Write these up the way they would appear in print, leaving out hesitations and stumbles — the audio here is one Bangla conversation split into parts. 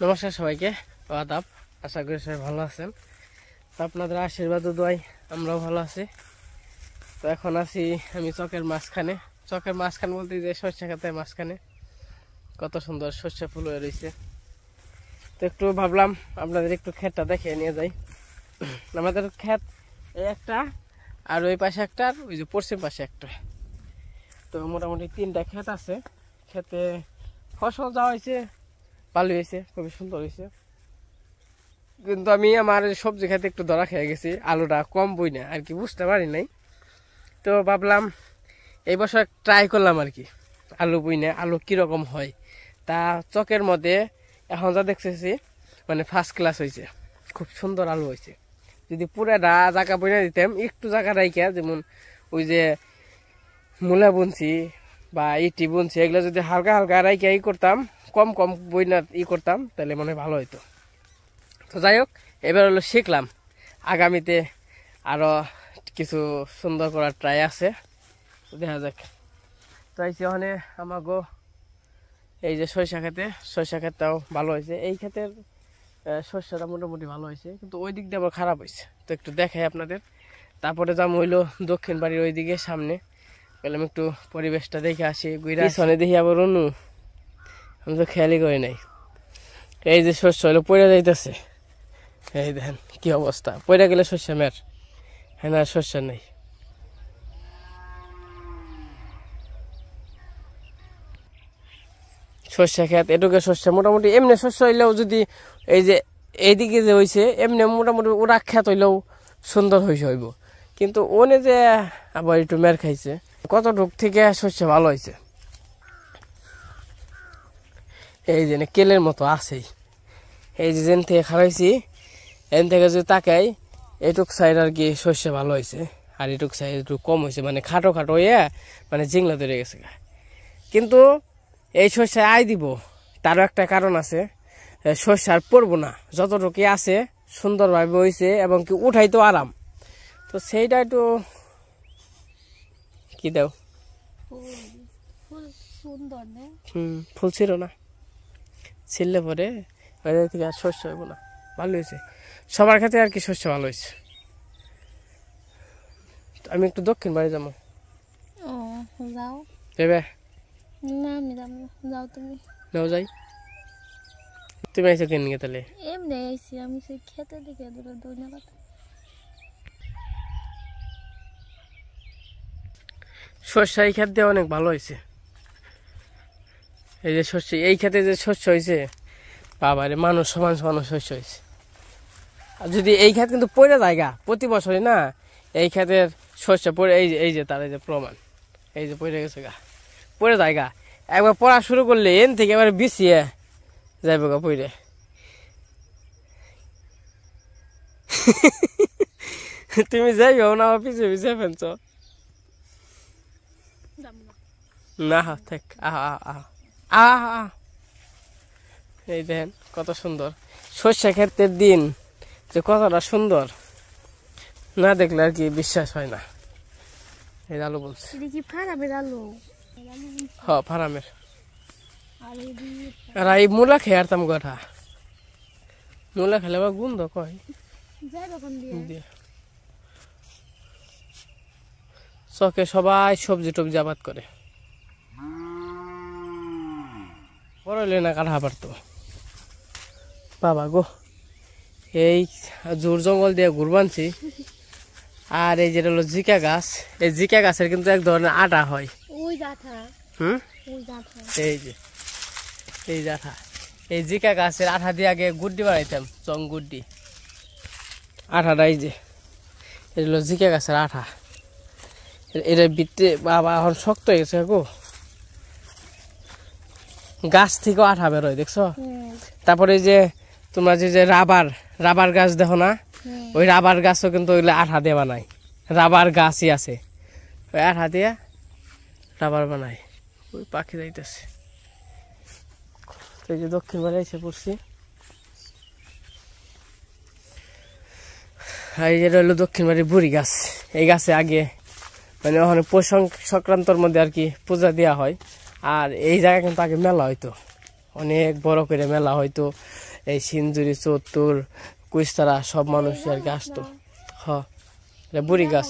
নমস্কার সবাইকে, আদাব। আশা করি সবাই ভালো আছেন। তো আপনাদের আশীর্বাদ ও দোয়ায় আমরাও ভালো আছি। তো এখন আছি আমি চকের মাঝখানে বলতে যে সরষে ক্ষেতের মাঝখানে কত সুন্দর সরষে ফুল হয়ে রয়েছে। তো একটু ভাবলাম আপনাদের একটু ক্ষেতটা দেখে নিয়ে যাই। আমাদের ক্ষেত এই একটা, আর ওই পাশে একটা, আর ওই যে পশ্চিম পাশে একটা। তো মোটামুটি 3টা ক্ষেত আছে। ক্ষেতে ফসল যাওয়া হয়েছে, ভালো হয়েছে, খুবই সুন্দর হয়েছে। কিন্তু আমি আমার সবজি খেতে একটু ধরা খেয়ে গেছি, আলুটা কম বই না আর কি, বুঝতে পারি নাই। তো ভাবলাম এই বছর ট্রাই করলাম আর কি, আলু বই না আলু কীরকম হয়। তা চকের মধ্যে এখন যা দেখতেছি মানে ফার্স্ট ক্লাস হয়েছে, খুব সুন্দর আলু হয়েছে। যদি পুরাটা জায়গা বই না দিতাম, একটু জায়গা রাইখা, যেমন ওই যে মূলা বুনছি বা ইটি বুনছি, এগুলো যদি হালকা হালকা রাইখা করতাম, কম কম বইনা করতাম, তাহলে মনে হয় ভালো হইতো। তো যাই হোক, এবার হলো শিখলাম, আগামীতে আরো কিছু সুন্দর করার ট্রাই আছে, দেখা যাক। তো আইসি ওখানে আমাগো এই যে সরিষা ক্ষেতটাও ভালো হয়েছে। এই ক্ষেতের শস্যটা মোটামুটি ভালো হয়েছে, কিন্তু ওই দিক দিয়ে আবার খারাপ হয়েছে। তো একটু দেখাই আপনাদের। তারপরে যাম হইলো দক্ষিণ বাড়ির ওই দিকে সামনে, বললাম একটু পরিবেশটা দেখে আসি। পিছনে দেখি আবার অনু, আমি তো খেয়ালই করি নাই। এই যে শস্য হলো পড়ে যাইতেছে, এই দেখেন কি অবস্থা, পড়ে গেলে শস্য মের, হ্যাঁ না শস্য নেই। শস্য খেত এটুকু শস্য, মোটামুটি এমনি শস্য হইলেও যদি এই যে এইদিকে যে হয়েছে এমনি মোটামুটি ওরা খেত হইলেও সুন্দর হয়েছে হইব, কিন্তু ওনে যে আবার একটু মের খাইছে। কতটুক থেকে শস্য ভালো হয়েছে, এই যে কেলের মতো আছেই। এই যে যেন থেকে খারাইছি এন থেকে যদি তাকাই, এটুক সাইড আর কি শস্য ভালো হয়েছে, আর এটুক সাইড একটু কম হয়েছে, মানে খাটো খাটো হয়ে মানে জিংলা ধরে গেছে। কিন্তু এই শস্যে আয় দিব, তারও একটা কারণ আছে, শস্য আর পড়বো না, যতটুকু আছে সুন্দরভাবে হয়েছে এবং কি উঠাইতো আরাম। তো সেইটা একটু কি দাও, ফুল ছিল না, ছিললে পরে থেকে আর শস্য হইব না, ভালো হয়েছে সবার ক্ষেত্রে আর কি, শস্য ভালো হয়েছে। আমি একটু দক্ষিণ বাড়ি যাবো। ভেবে না আমি যাব না, যাও তুমি। নাও যাই, তুমি আইসো কেন নিয়ে তাহলে? এমনি আইছি আমি, সেই খেতে দিকে দুটো দইনা পাতা। শস্য এই ক্ষেত দিয়ে অনেক ভালো হয়েছে। এই যে শস্য, এই ক্ষেতে যে শস্য হয়েছে, বাবারে মানুষ সমান সমান শস্য হয়েছে। আর যদি এই ক্ষেত কিন্তু পড়ে জায়গা প্রতি বছরই না, এই ক্ষেতের শস্য পড়ে, এই যে তার এই যে প্রমাণ, এই যে পড়ে গেছে গা, পড়ে জায়গা একবার পড়া শুরু করলে এন থেকে এবার বিছিয়ে যাইব গা পড়ে। তুমি যাইও না, আমার পিছিয়ে পিছিয়ে ফেলছ না, থাক। আহা আহা আহা, এই দেখেন কত সুন্দর সর্ষে ক্ষেতের দিন, যে কতটা সুন্দর না দেখলে আর কি বিশ্বাস হয় না। এই আলু বলছি, হ্যাঁ ফার্মের। আর এই মূলা খেয়ে আরতাম গোটা, মূলা খেলে আবার গুন্দ কয় চকে সবাই সবজি টবজি আবাদ করে, বড় হইলে না কাটা পারতো। বাবা গো, এই জোর জঙ্গল দিয়ে ঘুরবানছি। আর এই যেটা হলো জিকা গাছ, এই জিকা গাছের কিন্তু এক ধরনের আটা হয়। এই যে এই জাঠা, এই জিকা গাছের আঠা দিয়ে আগে গুড্ডি বানাইতাম, চং গুড্ডি আঠাটা। এই যে এটা হলো জিকা গাছের আঠা, এটার ভিতরে বাবা এখন শক্ত হয়ে গেছে গো, গাছ থেকেও আঠা বেরোয় দেখছো। তারপরে যে তোমরা যে রাবার গাছ দেখো না, ওই রাবার গাছও কিন্তু ওইগুলো আঠা দিয়ে বানায়, রাবার গাছই আছে, ওই আঠা দিয়ে রাবার বানায়। ওই পাখি যাইতেছে, এই যে দক্ষিণ বাড়ি এসে পড়ছি। আর এই যেটা হলো দক্ষিণ বাড়ির বুড়ি গাছ, এই গাছে আগে মানে ওখানে পৌষ সংক্রান্তর মধ্যে আর কি পূজা দেওয়া হয়। আর এই জায়গায় কিন্তু আগে মেলা হইতো, অনেক বড় করে মেলা হইতো, এই সিঞ্জুরি চত্বর কুইস্তারা সব মানুষ আর কি আসতো। হ্যাঁ এটা বুড়ি গাছ।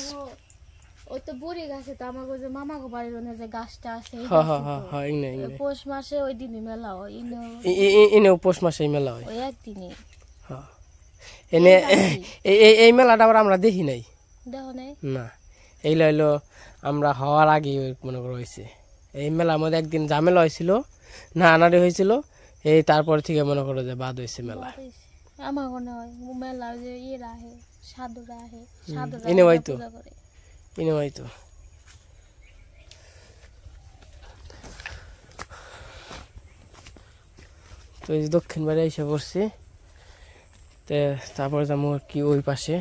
ওই তো বুড়ি গাছে তো আমার যে মামাগো বাড়ির ওখানে যে গাছটা আছে হ্যাঁ হ্যাঁ হ্যাঁ হ্যাঁ পৌষ মাসে ওই দিনই মেলা হয় ইনেও পৌষ মাসে মেলা হয় ওই একদিনই। হ্যাঁ এনে এই মেলাটা আবার আমরা দেখি নাই, দেখো নাই না। এই লইলো আমরা হওয়ার আগে মনে করো হয়েছে। এই মেলার মধ্যে একদিন ঝামেলা হয়েছিল, না আনারে হয়েছিল, এই তারপর থেকে মনে করো যে বাদ হয়েছে মেলা। আমার মনে হয় মেলা যে ইয়েরা আহে সাধুরা আহে ইনে হয়তো ইনে হয়তো। তো এই দক্ষিণ বাড়ি এসে পড়ছি, তারপরে যাবো কি ওই পাশে।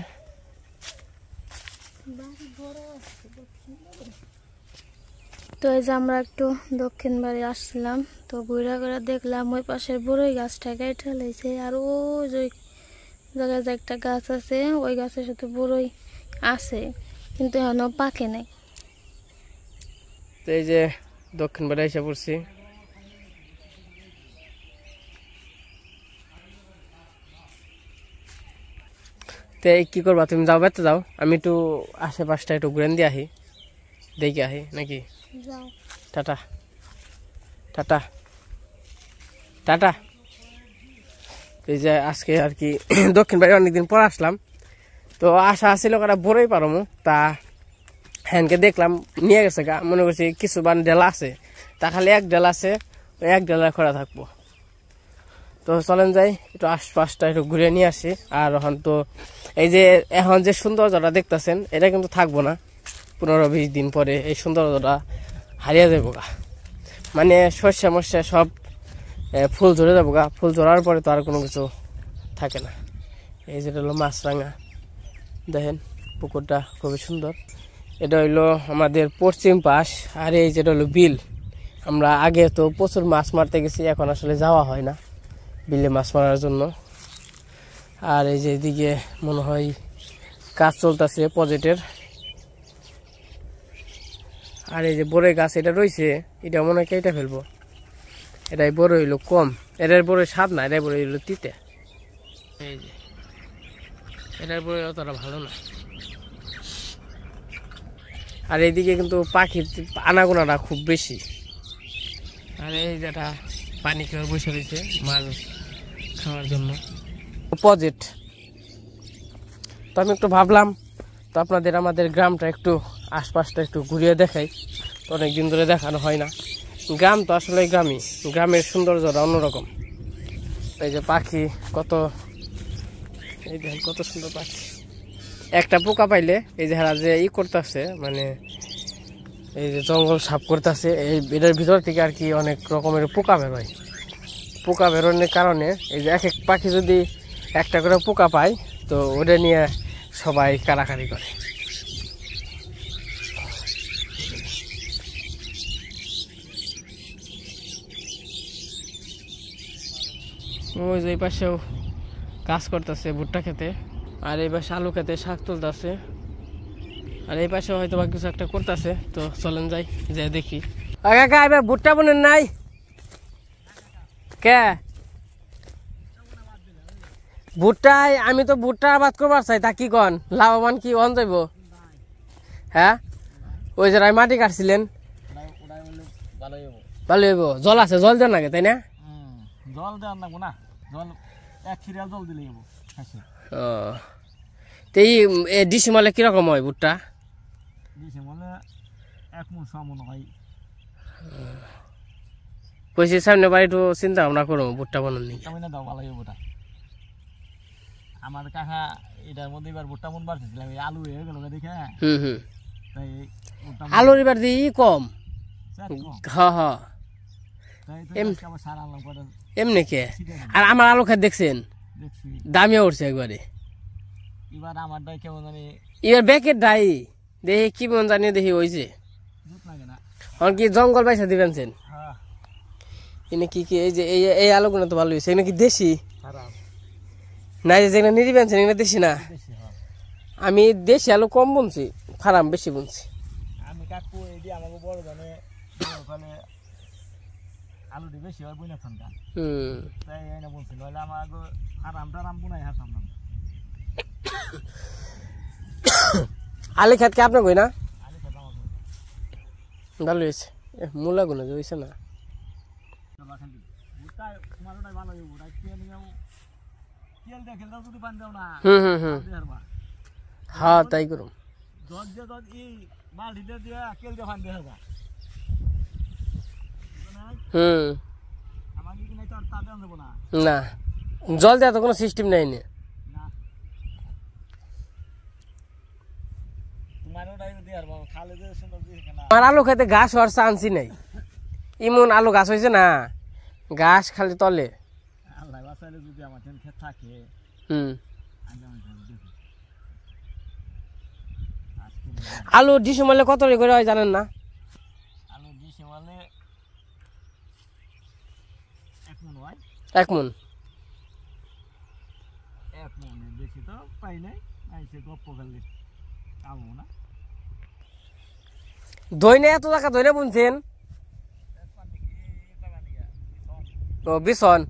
তো এই যে আমরা একটু দক্ষিণ বাড়ি আসছিলাম, তো ঘুরা ঘুরা দেখলাম ওই পাশের বড়ই গাছটা কেটে লাইছে, আর ওই যে জায়গায় যে একটা গাছ আছে ওই গাছে শুধু বড়ই আছে কিন্তু এখনো পাকে নাই। তো এই যে দক্ষিণ বাড়ি এসে পড়ছি। তো কি করবা তুমি, যাও বেড়াতে যাও, আমি একটু আশেপাশটা একটু ঘুরেন দিয়ে আহি, দেখে আহি নাকি। Tata tata tata. এই যে আজকে আর কি দক্ষিণ বাড়ি অনেকদিন পর আসলাম, তো আশা আছিল কারা বড়ই পারমু, তা হ্যানকে দেখলাম নিয়ে গেছে গা, মনে করছি কিছু বান ডেলা আছে, তা খালি এক ডেলা আছে, ওই এক ডেলা খোলা থাকবো। তো চলেন যাই একটু আশপাশটা একটু ঘুরে নিয়ে আসি। আর এখন তো এই যে এখন যে সৌন্দর্যটা দেখতেছেন এটা কিন্তু থাকবো না, 15-20 দিন পরে এই সৌন্দর্যটা হারিয়ে যাবো গা। মানে শস্য মস্যা সব ফুল ঝরে যাবো গা, ফুল ঝরার পরে তো আর কোনো কিছু থাকে না। এই যেটা হলো মাছরাঙা, দেখেন পুকুরটা খুবই সুন্দর। এটা হইলো আমাদের পশ্চিম পাশ, আর এই যেটা হলো বিল। আমরা আগে তো প্রচুর মাছ মারতে গেছি, এখন আসলে যাওয়া হয় না বিলে মাছ মারার জন্য। আর এই যে এদিকে মনে হয় কাজ চলতেছে প্রজেক্টের। আর এই যে বড়ই গাছ এটা রয়েছে, এটা মনে হয় কেটে ফেলবো। এটাই বড় হইলো কম, এটার বড় স্বাদ না, এটাই বড় হইলো তিতে। এই যে এটার বড় অতটা ভালো না। আর এইদিকে কিন্তু পাখির আনাগোনাটা খুব বেশি। আর এই যেটা পানি খাওয়ার বসে রয়েছে মাছ খাওয়ার জন্য প্রজেক্ট। তো আমি একটু ভাবলাম তো আপনাদের আমাদের গ্রামটা একটু আশপাশটা একটু ঘুরিয়ে দেখাই, তো অনেকদিন ধরে দেখানো হয় না। গ্রাম তো আসলে গ্রামই, গ্রামের সৌন্দর্যটা অন্যরকম। এই যে পাখি কত, এই দেখেন কত সুন্দর পাখি। একটা পোকা পাইলে এই যে হারা যে করতেছে, মানে এই যে জঙ্গল সাফ করতেছে, এটার ভিতর থেকে আর কি অনেক রকমের পোকা বেরোয়। পোকা বেরোনোর কারণে এই যে এক এক পাখি যদি একটা করে পোকা পায়, তো ওটা নিয়ে সবাই কাড়াকাড়ি করে। ওই যে এই পাশেও কাজ করতেছে ভুট্টা খেতে, আর এই পাশে আলু খেতে শাক তুলতেছে, আর এই পাশে হয়তো বা কিছু একটা করতেছে। তো চলেন যাই, যে দেখি। কাকা এবার ভুট্টা বোনেন নাই কে? ভুট্টায় আমি তো ভুট্টা আবাদ করবার চাই, তা কি কন লাভবান কি অন যাইব? হ্যাঁ ওই যে মাটি কাটছিলেন ভালো হইব, জল আছে, জল দেন নাকি তাই না? জল দেওয়ার লাগবো না, জল এক খিরা জল দিলে যাবো। ও তো এই ডিসেম্বরে কিরকম হয় ভুট্টা? ডিসেম্বরে 1 মণ 6 মণ হয়। কইছি সামনে বাড়ি একটু চিন্তা ভাবনা করো ভুট্টা বানান নি। আমি না দাও ভালো হইব ওটা। আমার কাকা এটার মধ্যে এবার ভুট্টা মন বাড়তেছিলাম, এই আলু হয়ে গেল দেখে। তাই আলুর এবার দিই কম। হ্যাঁ হ্যাঁ এমনি কে? আর আমার আলু খাত দেখছেন দামিও উঠছে একবারে। এবার আমার ডাই কেমন জানি, এবার ব্যাকের ডাই দেখি কি মন জানি দেখি হয়েছে কি জঙ্গল পয়সা দিবেন এনে কি কি এই যে এই আলুগুলো তো ভালো হয়েছে, এগুলো কি দেশি না? যেগুলো নিরি বেনছেন এগুলো দেশি না? আমি দেশি আলু কম বুনছি, ফার্ম বেশি বুনছি। আমি কাকু এই যে আমাকে বড় জানে আলুটি বেশি হয় বইনা ঠান্ডা হুম তাই এনে বলছি নইলে আমার আরাম বুনাই হাতাম না আলি খেত কি আপনি কই না আলু খেতাম ভালো হয়েছে মূলা গুলো হয়েছে না খালি ওটাই তোমার ওটাই ভালো হইব ওটাই তেল দেখেন দাও যদি পান দাও না হ্যাঁ তাই করুম দশ এই বালতিতে দিয়ে তেল দিয়ে পান দেখা যায় আমার কি নাই তো আর তা দেন দেবো না না জল দেওয়া তো কোনো সিস্টেম নাই না তোমার ওটাই দিয়ে আর খালে যে সুন্দর দিয়ে না আমার আলু খেতে ঘাস হওয়ার চান্সই নাই ইমন আলু গাছ হয়েছে না ঘাস খালি তলে আল্লাহ বাঁচাইলে যদি আমার টেন খেত থাকে আলু ডিসেম্বরে কত করে হয় জানেন না আলু ডিসেম্বরে 1 মণ হয় 1 মণ 1 মণের বেশি তো পাই নাই আইসে গপ্প করলে কামো না দইনে এত টাকা দইনে বুনছেন ও বিছন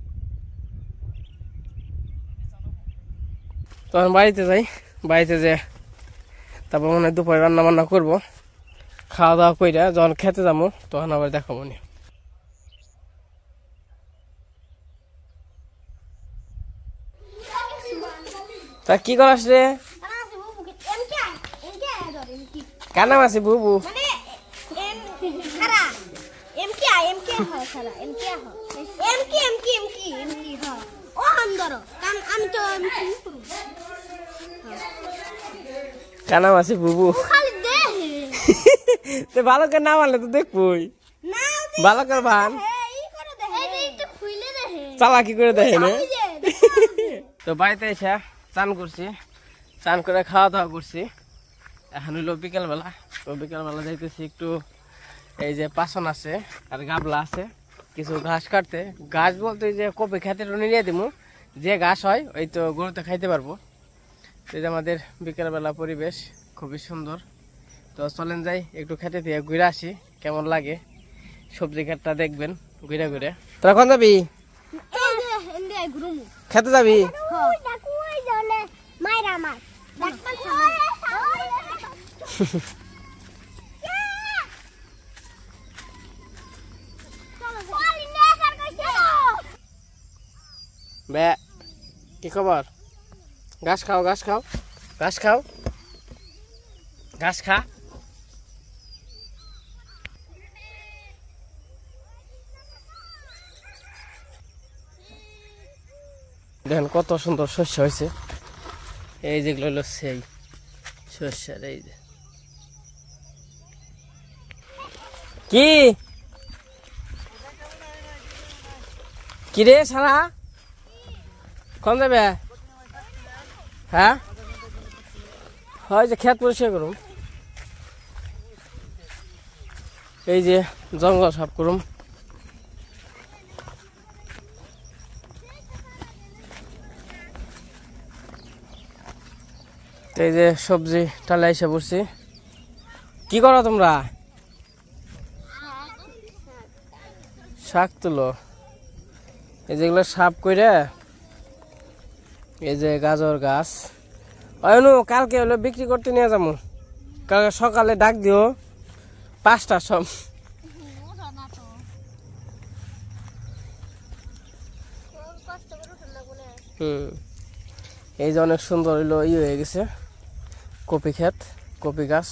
তখন বাড়িতে যাই বাড়িতে যে তারপর মনে হয় দুপুরে রান্না বান্না করবো খাওয়া দাওয়া কইরা যখন খেতে যাবো তখন আবার দেখাবো নি তা কি করাস রে কানা মাসি বুবু কানা মাসি বুবু তো ভালো করে না মানলে তো দেখবই ভালো করে ভান চালা কি করে দেখে না তো বাড়িতে এসে চান করছি চান করে খাওয়া দাওয়া করছি এখন হইলো বিকেলবেলা তো বিকেলবেলা যাইতেছি একটু এই যে পাছন আছে আর গাবলা আছে কিছু ঘাস কাটতে ঘাস বলতে যে কপি খেতে নিয়ে দিব যে ঘাস হয় ওই তো গরুতে খাইতে পারবো এই যে আমাদের বিকেলবেলা পরিবেশ খুবই সুন্দর তো চলেন যাই একটু খেতে দিয়ে ঘুরে আসি কেমন লাগে সবজি ক্ষেতটা দেখবেন ঘুরে ঘুরে তোরা কোন যাবি খেতে যাবি বে কি খবর ঘাস খাও ঘাস খাও ঘাস খাও ঘাস খা দেখেন কত সুন্দর শস্য হয়েছে এই যেগুলো হলো সেই শস্যের এই যে কি রে সারা কোন যাবে হ্যাঁ হয় যে খেত পরিষ্কার করুম এই যে জঙ্গল সাফ করুম এই যে সবজি টালা এসে পড়ছি কি করো তোমরা শাক তুলো এই যেগুলো সাফ করে এই যে গাজর গাছ অনু কালকে হলো বিক্রি করতে নিয়ে যাবো কালকে সকালে ডাক দিও 5টার সব এই যে অনেক সুন্দর হইলো হয়ে গেছে কপি ক্ষেত কপি গাছ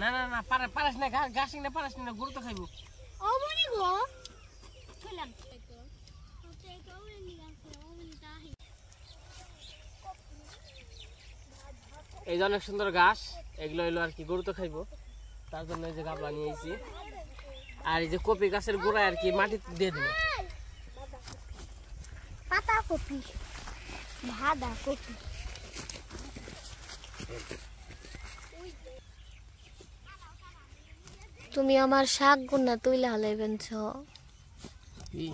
না না না পারাস না ঘাস না পারাস না গরু তো খাইবো এই যে অনেক সুন্দর ঘাস এগুলো হইলো আর কি গরু তো খাইবো তার জন্য এই যে গাবলা নিয়ে আইছি আর এই যে কপি গাছের গোড়া আর কি মাটি দিয়ে দেবো পাতা কপি ভাদা কপি তুমি আমার শাক গুনা তুইলা হালাইবেন ছ কি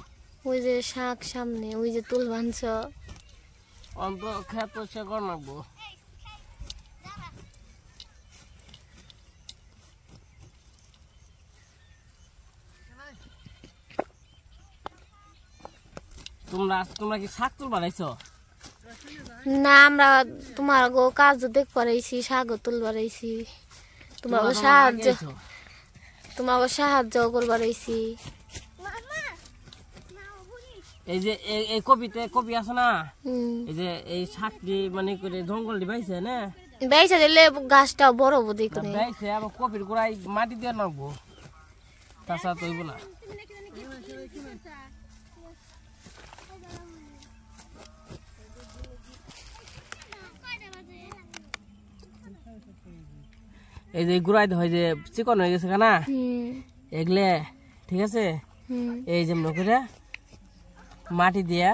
ওই যে শাক সামনে ওই যে তুল বানছ অন্ত খেত সে কর নাকবো তোমরা কি শাক তুল বানাইছো না আমরা তোমার গো কাজ দেখ পারাইছি শাক তুল বাড়াইছি তোমাকে সাহায্য করবার আইছি এই যে এই কপি আছে না এই যে এই শাক দিয়ে মানে করে জঙ্গল দি বাইছে না বাইছে দিলে গাছটা বড় হবো দেখো বাইছে আবার কপির গোড়ায় মাটি দিয়ে নাকবো তাছাড়া তো হইব না এই যে গুড়াই হয় যে চিকন হয়ে গেছে না এগলে ঠিক আছে এই যে করে মাটি দিয়া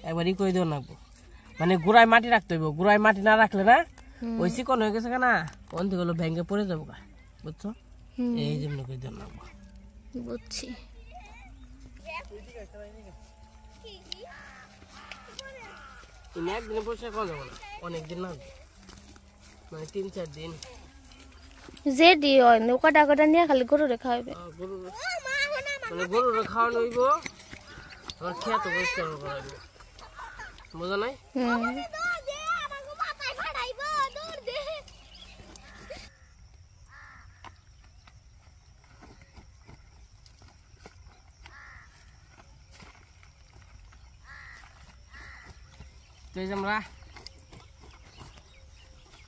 একবার ই করে দেওয়া লাগবো মানে গুড়াই মাটি রাখতে হইব গুড়াই মাটি না রাখলে না ওই চিকন হয়ে গেছে না ওন থেকে হলো ভেঙে পড়ে যাবো গা বুঝছো এই যে করে দেওয়া লাগবো বুঝছি একদিনে পরিষ্কার করা যাবো না অনেকদিন লাগবে মানে 3-4 দিন যে দি হয় নৌকাটা কটা নিয়ে খালি গরুরে খাওয়াবে মানে গরুরে খাওয়ানো হইব আমার খেত পরিষ্কার করাইব বুঝা নাই তো এই যে আমরা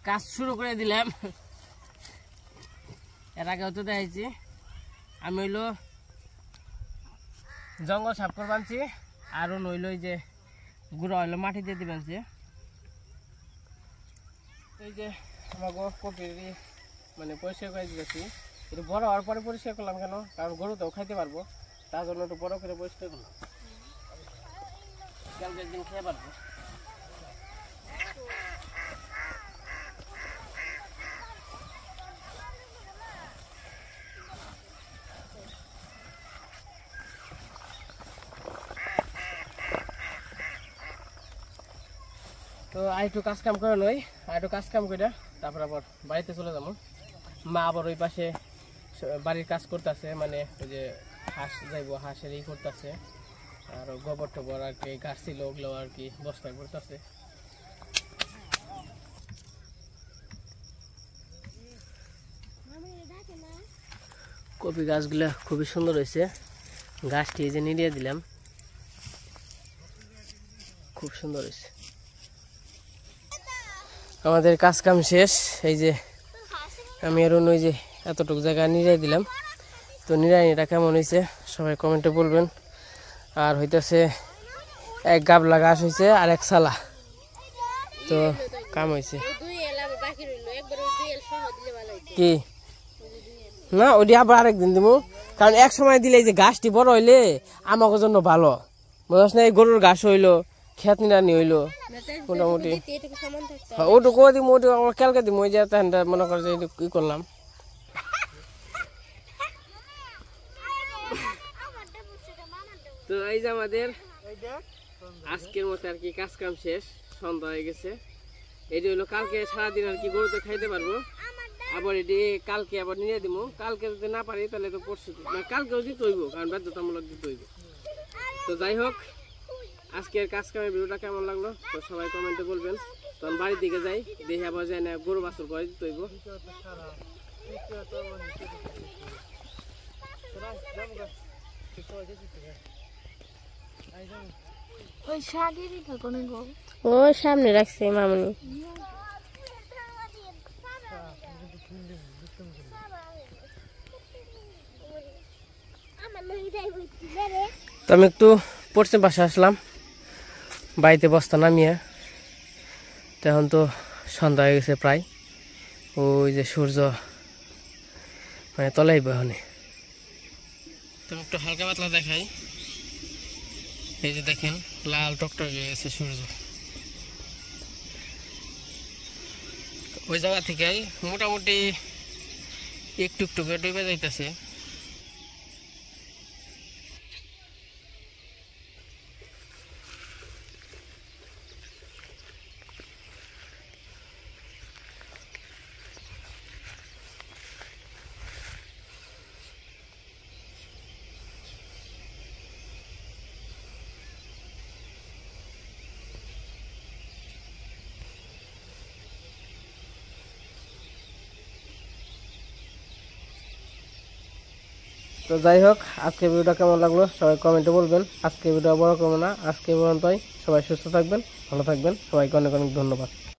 কাজ শুরু করে দিলাম এর আগে হতে দেখাইছি আমি হইলো জঙ্গল সাফ করে বানছি আর নইল যে গুঁড়া হইলো মাটি দিয়ে দিবেনছি এই যে আমাকে কপির মানে পরিষ্কার করে দিয়েছি একটু বড় হওয়ার পরে পরিষ্কার করলাম কেন কারণ গরুতেও খাইতে পারবো তার জন্য একটু বড় করে পরিষ্কার করলাম কালকে একদিন খেয়ে পারবো তো আর একটু কাজ কাম করে নই আর একটু কাজ কাম করে তারপর আবার বাড়িতে চলে যাবো মা আবার ওই পাশে বাড়ির কাজ করতেছে মানে ওই যে হাঁস যাইবো হাঁসের ই করতেছে আর গোবর টোবর আর কি গাছ ছিল ওগুলো আর কি বস্তায় করতেছে কপি গাছগুলো খুবই সুন্দর হয়েছে গাছটি এই যে নিড়িয়ে দিলাম খুব সুন্দর হয়েছে আমাদের কাজ কাম শেষ এই যে আমি আর ওই যে এতটুকু জায়গা নিড়াই দিলাম তো নিড়াইটা কেমন হয়েছে সবাই কমেন্টে বলবেন আর হইতেছে এক গাবলা গাছ হয়েছে আর এক সালা তো কাম হয়েছে কি না ওটি আবার আরেকদিন দিব কারণ এক সময় দিলে এই যে গাছটি বড় হইলে আমাকে জন্য ভালো বুঝছ না এই গরুর ঘাস হইলো খেত নিড়ানি হইলো মোটামুটি ওটুকু দিব ওটু আমার কালকে দিব ওই যে মনে করে যে কি করলাম তো এই যে আমাদের আজকের মতো আর কি কাজ কাম শেষ সন্ধ্যা হয়ে গেছে এটি হইলো কালকে সারাদিন আর কি গরুতে খাইতে পারবো আবার এটি কালকে আবার নিয়ে দিব কালকে যদি না পারি তাহলে তো পরশু কালকেও দিতে হইব কারণ বাধ্যতামূলক দিতে হইব তো যাই হোক আজকের কাজ কামের ভিডিওটা কেমন লাগলো তো সবাই কমেন্টে বলবেন তখন বাড়ির দিকে যাই দেখে আবার যাই না গরু বাছুর করে দিতে হইব ও সামনে রাখছে মামনি তো আমি একটু পশ্চিম পাশে আসলাম বাড়িতে বস্তা নামিয়ে তখন তো সন্ধ্যা হয়ে গেছে প্রায় ওই যে সূর্য মানে তলাই বহনে তো একটু হালকা পাতলা দেখাই এই যে দেখেন লাল টকটক হয়ে গেছে সূর্য ওই জায়গা থেকে মোটামুটি একটু একটু ডুবে যাইতেছে তো যাই হোক, আজকে ভিডিওটা কেমন লাগলো সবাই কমেন্টে বলবেন। আজকে ভিডিও বড় করবো না, আজকে পর্যন্তই। সবাই সুস্থ থাকবেন, ভালো থাকবেন, সবাইকে অনেক অনেক ধন্যবাদ।